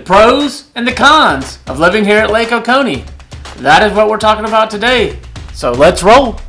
The pros and the cons of living here at Lake Oconee. That is what we're talking about today. So let's roll.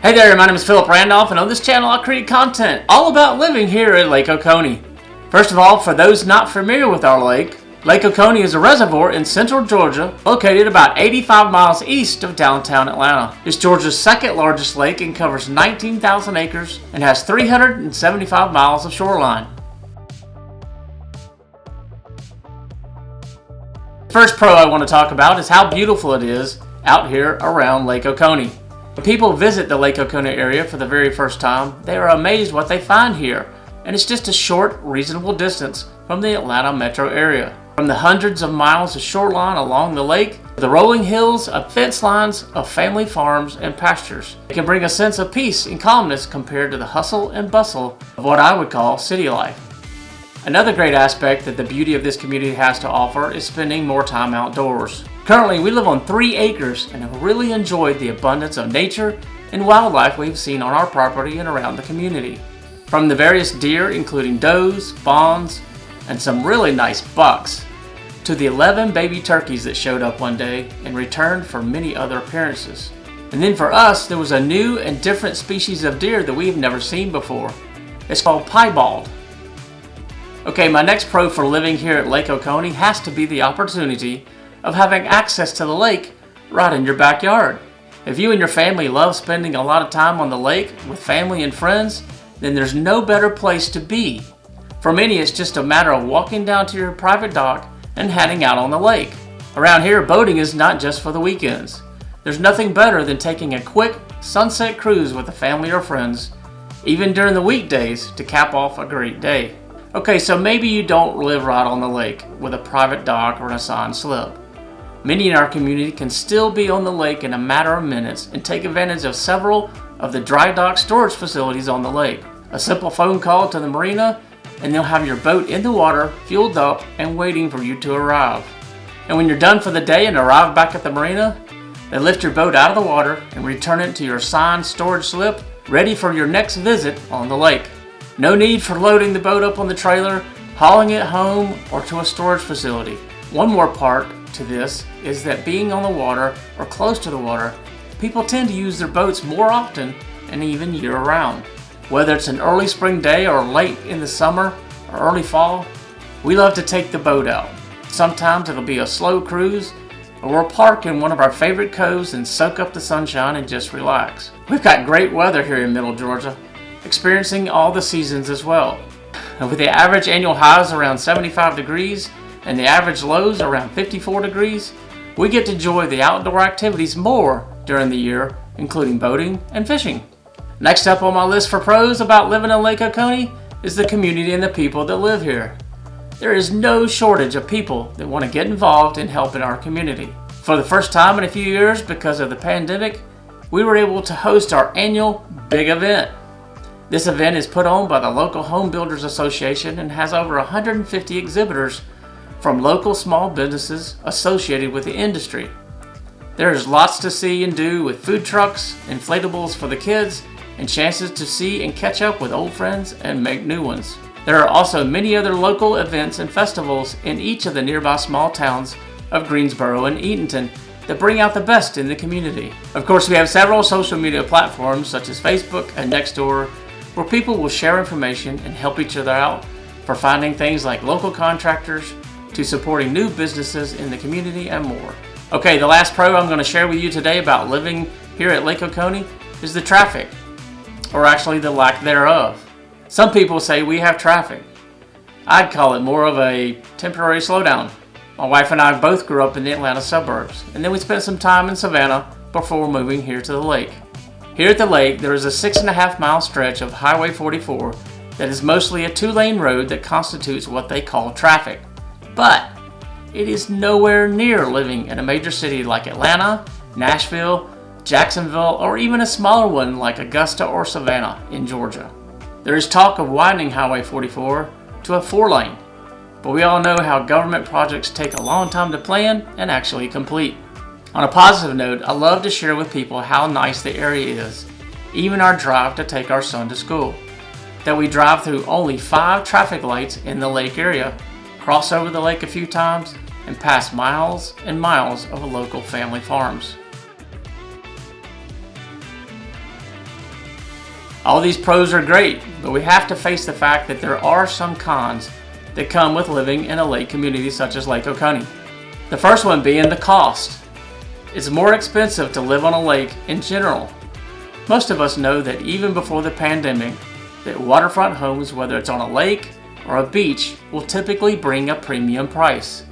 Hey there, my name is Randolph, and on this channel I create content all about living here at Lake Oconee. First of all, for those not familiar with our lake, Lake Oconee is a reservoir in central Georgia located about 85 miles east of downtown Atlanta. It's Georgia's second largest lake and covers 19,000 acres and has 375 miles of shoreline. The first pro I want to talk about is how beautiful it is out here around Lake Oconee. When people visit the Lake Oconee area for the very first time, they are amazed what they find here, and it's just a short, reasonable distance from the Atlanta metro area. From the hundreds of miles of shoreline along the lake, to the rolling hills of fence lines of family farms and pastures, it can bring a sense of peace and calmness compared to the hustle and bustle of what I would call city life. Another great aspect that the beauty of this community has to offer is spending more time outdoors. Currently, we live on 3 acres and have really enjoyed the abundance of nature and wildlife we've seen on our property and around the community. From the various deer, including does, fawns, and some really nice bucks, to the 11 baby turkeys that showed up one day and returned for many other appearances. And then for us, there was a new and different species of deer that we've never seen before. It's called piebald. Okay, my next pro for living here at Lake Oconee has to be the opportunity of having access to the lake right in your backyard. If you and your family love spending a lot of time on the lake with family and friends, then there's no better place to be. For many, it's just a matter of walking down to your private dock and heading out on the lake. Around here, boating is not just for the weekends. There's nothing better than taking a quick sunset cruise with a family or friends, even during the weekdays, to cap off a great day. Okay, so maybe you don't live right on the lake with a private dock or an assigned slip. Many in our community can still be on the lake in a matter of minutes and take advantage of several of the dry dock storage facilities on the lake. A simple phone call to the marina and they'll have your boat in the water, fueled up, and waiting for you to arrive. And when you're done for the day and arrive back at the marina, they lift your boat out of the water and return it to your assigned storage slip, ready for your next visit on the lake. No need for loading the boat up on the trailer, hauling it home, or to a storage facility. One more part to this is that being on the water or close to the water, people tend to use their boats more often and even year-round. Whether it's an early spring day or late in the summer or early fall, we love to take the boat out. Sometimes it'll be a slow cruise, or we'll park in one of our favorite coves and soak up the sunshine and just relax. We've got great weather here in Middle Georgia, experiencing all the seasons as well. With the average annual highs around 75 degrees and the average lows around 54 degrees, we get to enjoy the outdoor activities more during the year, including boating and fishing. Next up on my list for pros about living in Lake Oconee is the community and the people that live here. There is no shortage of people that want to get involved and help in our community. For the first time in a few years, because of the pandemic, we were able to host our annual big event. This event is put on by the local Home Builders Association and has over 150 exhibitors from local small businesses associated with the industry. There is lots to see and do with food trucks, inflatables for the kids, and chances to see and catch up with old friends and make new ones. There are also many other local events and festivals in each of the nearby small towns of Greensboro and Eatonton that bring out the best in the community. Of course, we have several social media platforms such as Facebook and Nextdoor, where people will share information and help each other out, for finding things like local contractors to supporting new businesses in the community and more. Okay, the last pro I'm going to share with you today about living here at Lake Oconee is the traffic, or actually the lack thereof. Some people say we have traffic. I'd call it more of a temporary slowdown. My wife and I both grew up in the Atlanta suburbs, and then we spent some time in Savannah before moving here to the lake. Here at the lake, there is a 6.5-mile stretch of Highway 44 that is mostly a 2-lane road that constitutes what they call traffic. But it is nowhere near living in a major city like Atlanta, Nashville, Jacksonville, or even a smaller one like Augusta or Savannah in Georgia. There is talk of widening Highway 44 to a 4-lane, but we all know how government projects take a long time to plan and actually complete. On a positive note, I love to share with people how nice the area is, even our drive to take our son to school. that we drive through only 5 traffic lights in the lake area, cross over the lake a few times, and pass miles and miles of local family farms. All these pros are great, but we have to face the fact that there are some cons that come with living in a lake community such as Lake Oconee. The first one being the cost. It's more expensive to live on a lake in general. Most of us know that even before the pandemic, that waterfront homes, whether it's on a lake or a beach, will typically bring a premium price.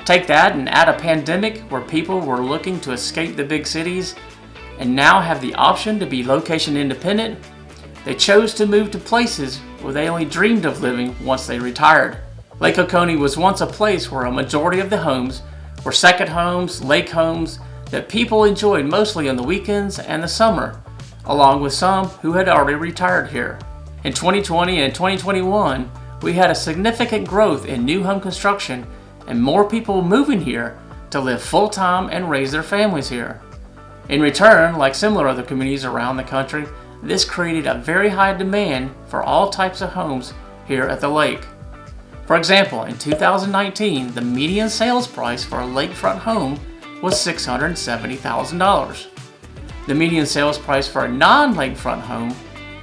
Take that and add a pandemic where people were looking to escape the big cities and now have the option to be location independent. They chose to move to places where they only dreamed of living once they retired. Lake Oconee was once a place where a majority of the homes were second homes, lake homes that people enjoyed mostly on the weekends and the summer, along with some who had already retired here. In 2020 and 2021, we had a significant growth in new home construction and more people moving here to live full-time and raise their families here. In return, like similar other communities around the country, this created a very high demand for all types of homes here at the lake. For example, in 2019, the median sales price for a lakefront home was $670,000. The median sales price for a non-lakefront home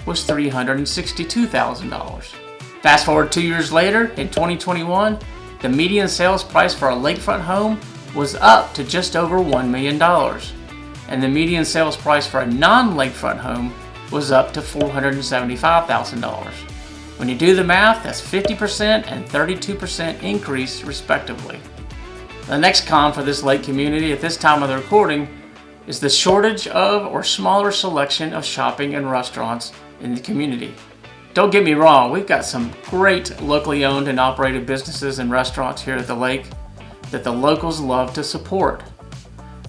was $362,000. Fast forward 2 years later, in 2021, the median sales price for a lakefront home was up to just over $1 million, and the median sales price for a non-lakefront home was up to $475,000. When you do the math, that's 50% and 32% increase respectively. The next con for this lake community at this time of the recording is the shortage of or smaller selection of shopping and restaurants in the community. Don't get me wrong, we've got some great locally owned and operated businesses and restaurants here at the lake that the locals love to support.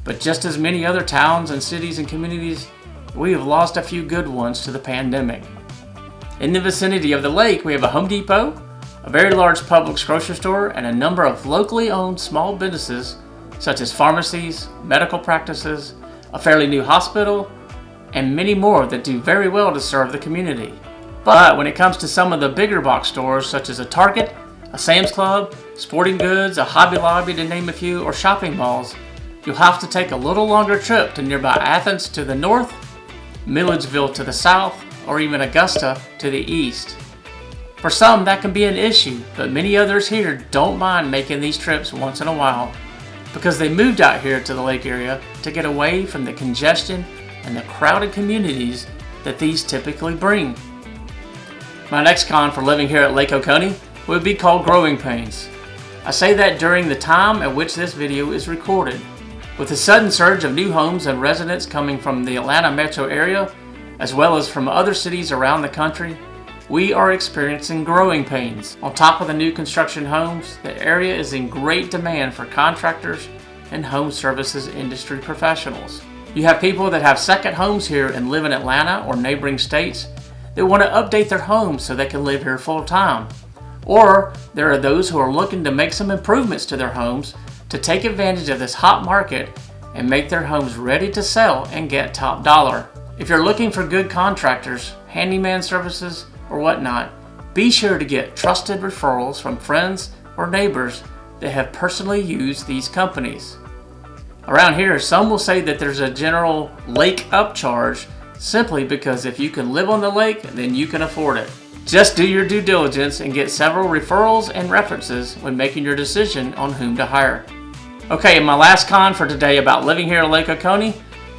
But just as many other towns and cities and communities, we have lost a few good ones to the pandemic. In the vicinity of the lake, we have a Home Depot, a very large Publix grocery store, and a number of locally owned small businesses such as pharmacies, medical practices, a fairly new hospital, and many more that do very well to serve the community. But when it comes to some of the bigger box stores such as a Target, a Sam's Club, sporting goods, a Hobby Lobby to name a few, or shopping malls, you'll have to take a little longer trip to nearby Athens to the north, Milledgeville to the south, or even Augusta to the east. For some that can be an issue, but many others here don't mind making these trips once in a while because they moved out here to the lake area to get away from the congestion and the crowded communities that these typically bring. My next con for living here at Lake Oconee would be called growing pains. I say that during the time at which this video is recorded. With the sudden surge of new homes and residents coming from the Atlanta metro area, as well as from other cities around the country, we are experiencing growing pains. On top of the new construction homes, the area is in great demand for contractors and home services industry professionals. You have people that have second homes here and live in Atlanta or neighboring states that want to update their homes so they can live here full time. Or there are those who are looking to make some improvements to their homes to take advantage of this hot market and make their homes ready to sell and get top dollar. If you're looking for good contractors, handyman services, or whatnot, be sure to get trusted referrals from friends or neighbors that have personally used these companies. Around here, some will say that there's a general lake upcharge simply because if you can live on the lake, then you can afford it. Just do your due diligence and get several referrals and references when making your decision on whom to hire. Okay, and my last con for today about living here at Lake Oconee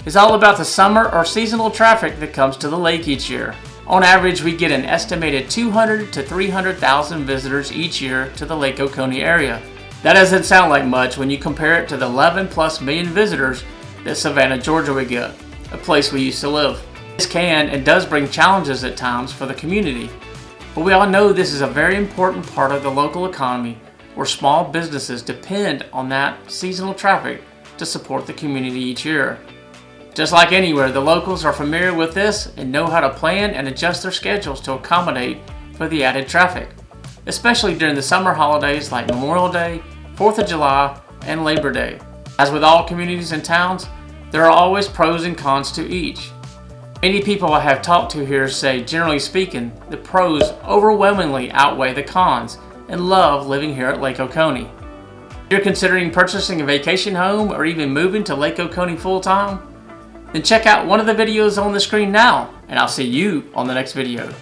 is all about the summer or seasonal traffic that comes to the lake each year. On average, we get an estimated 200 to 300,000 visitors each year to the Lake Oconee area. That doesn't sound like much when you compare it to the 11+ million visitors that Savannah, Georgia would get, a place we used to live. This can and does bring challenges at times for the community, but we all know this is a very important part of the local economy where small businesses depend on that seasonal traffic to support the community each year. Just like anywhere, the locals are familiar with this and know how to plan and adjust their schedules to accommodate for the added traffic, especially during the summer holidays like Memorial Day, 4th of July, and Labor Day. As with all communities and towns, there are always pros and cons to each. Many people I have talked to here say, generally speaking, the pros overwhelmingly outweigh the cons and love living here at Lake Oconee. If you're considering purchasing a vacation home or even moving to Lake Oconee full-time, then check out one of the videos on the screen now, and I'll see you on the next video.